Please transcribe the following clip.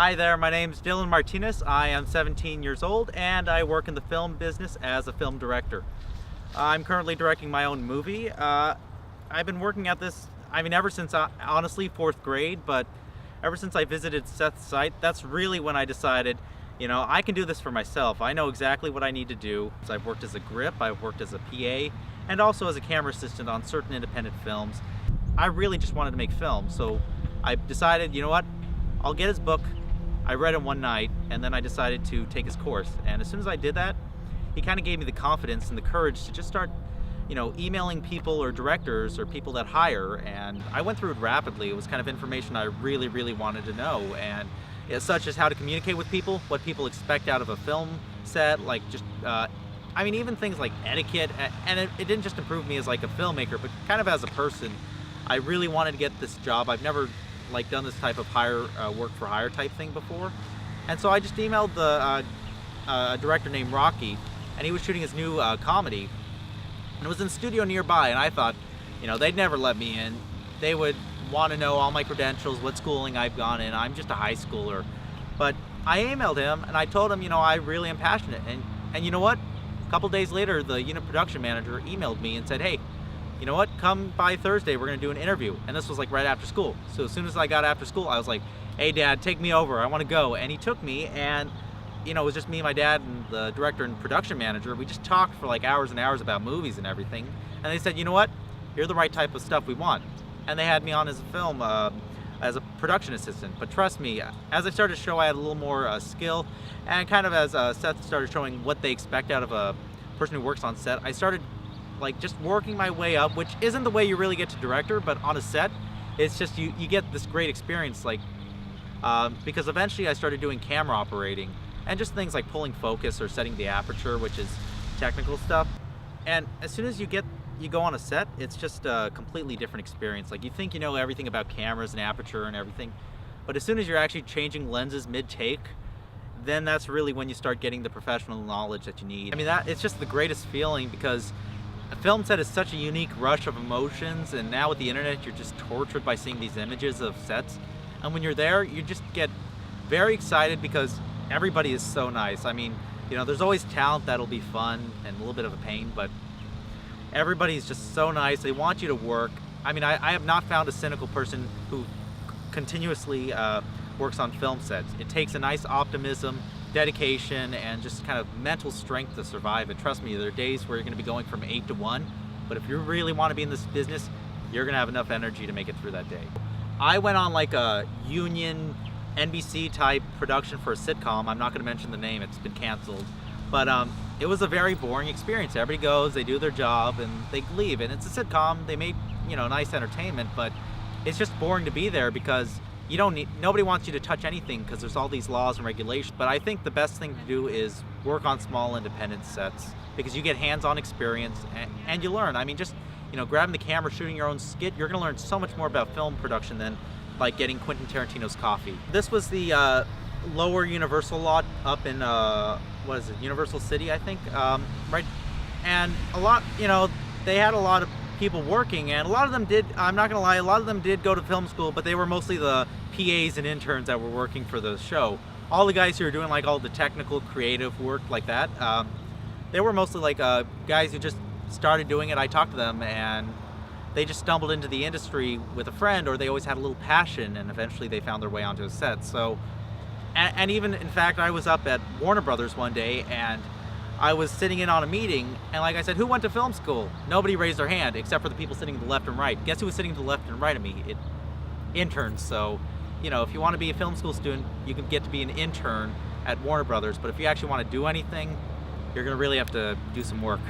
Hi there, my name's Dylan Martinez. I am 17 years old and I work in the film business as a film director. I'm currently directing my own movie. I've been working at this, ever since, honestly, 4th grade, but ever since I visited Seth's site, that's really when I decided, I can do this for myself. I know exactly what I need to do. So I've worked as a grip, I've worked as a PA, and also as a camera assistant on certain independent films. I really just wanted to make film, so I decided, I'll get his book. I read it one night, and then I decided to take his course. And as soon as I did that, he kind of gave me the confidence and the courage to just start, emailing people or directors or people that hire. And I went through it rapidly. It was kind of information I really, really wanted to know. And such as how to communicate with people, what people expect out of a film set, like just, even things like etiquette. And it didn't just improve me as like a filmmaker, but kind of as a person. I really wanted to get this job. I've never done this type of work for hire type thing before, and so I just emailed the director named Rocky, and he was shooting his new comedy, and it was in a studio nearby. And I thought, they'd never let me in. They would want to know all my credentials, what schooling I've gone in. I'm just a high schooler. But I emailed him and I told him, I really am passionate. And you know what? A couple days later, the unit production manager emailed me and said, hey, you know what, come by Thursday, we're gonna do an interview. And this was like right after school. So as soon as I got after school, I was like, hey Dad, take me over, I wanna go. And he took me, and it was just me, my dad, and the director and production manager. We just talked for like hours and hours about movies and everything. And they said, you know what, you're the right type of stuff we want. And they had me on as a film, as a production assistant. But trust me, as I started to show I had a little more skill, and kind of as Seth started showing what they expect out of a person who works on set, I started just working my way up, which isn't the way you really get to director, but on a set, it's just you get this great experience, because eventually I started doing camera operating and just things like pulling focus or setting the aperture, which is technical stuff. And as soon as you go on a set, it's just a completely different experience. You think you know everything about cameras and aperture and everything, but as soon as you're actually changing lenses mid-take, then that's really when you start getting the professional knowledge that you need. It's just the greatest feeling, because a film set is such a unique rush of emotions, and now with the internet, you're just tortured by seeing these images of sets. And when you're there, you just get very excited because everybody is so nice. There's always talent that'll be fun and a little bit of a pain, but everybody's just so nice. They want you to work. I have not found a cynical person who continuously works on film sets. It takes a nice optimism, dedication, and just kind of mental strength to survive it. Trust me, there are days where you're going to be going from 8 to 1, but if you really want to be in this business, you're going to have enough energy to make it through that day. I went on a union NBC type production for a sitcom. I'm not going to mention the name, it's been canceled, but it was a very boring experience. Everybody goes, they do their job, and they leave, and it's a sitcom. They made nice entertainment, but it's just boring to be there because nobody wants you to touch anything because there's all these laws and regulations. But I think the best thing to do is work on small independent sets, because you get hands-on experience and you learn. Grabbing the camera, shooting your own skit, you're gonna learn so much more about film production than getting Quentin Tarantino's coffee. This was the lower Universal lot up in, Universal City, I think, right? And a lot, they had a lot of people working, and a lot of them did, I'm not gonna lie, a lot of them did go to film school, but they were mostly the PAs and interns that were working for the show. All the guys who were doing all the technical, creative work like that, they were mostly guys who just started doing it. I talked to them and they just stumbled into the industry with a friend, or they always had a little passion, and eventually they found their way onto a set. So, and even, in fact, I was up at Warner Brothers one day, and I was sitting in on a meeting, and like I said, who went to film school? Nobody raised their hand, except for the people sitting to the left and right. Guess who was sitting to the left and right of me? Interns. So, if you want to be a film school student, you can get to be an intern at Warner Brothers, but if you actually want to do anything, you're going to really have to do some work.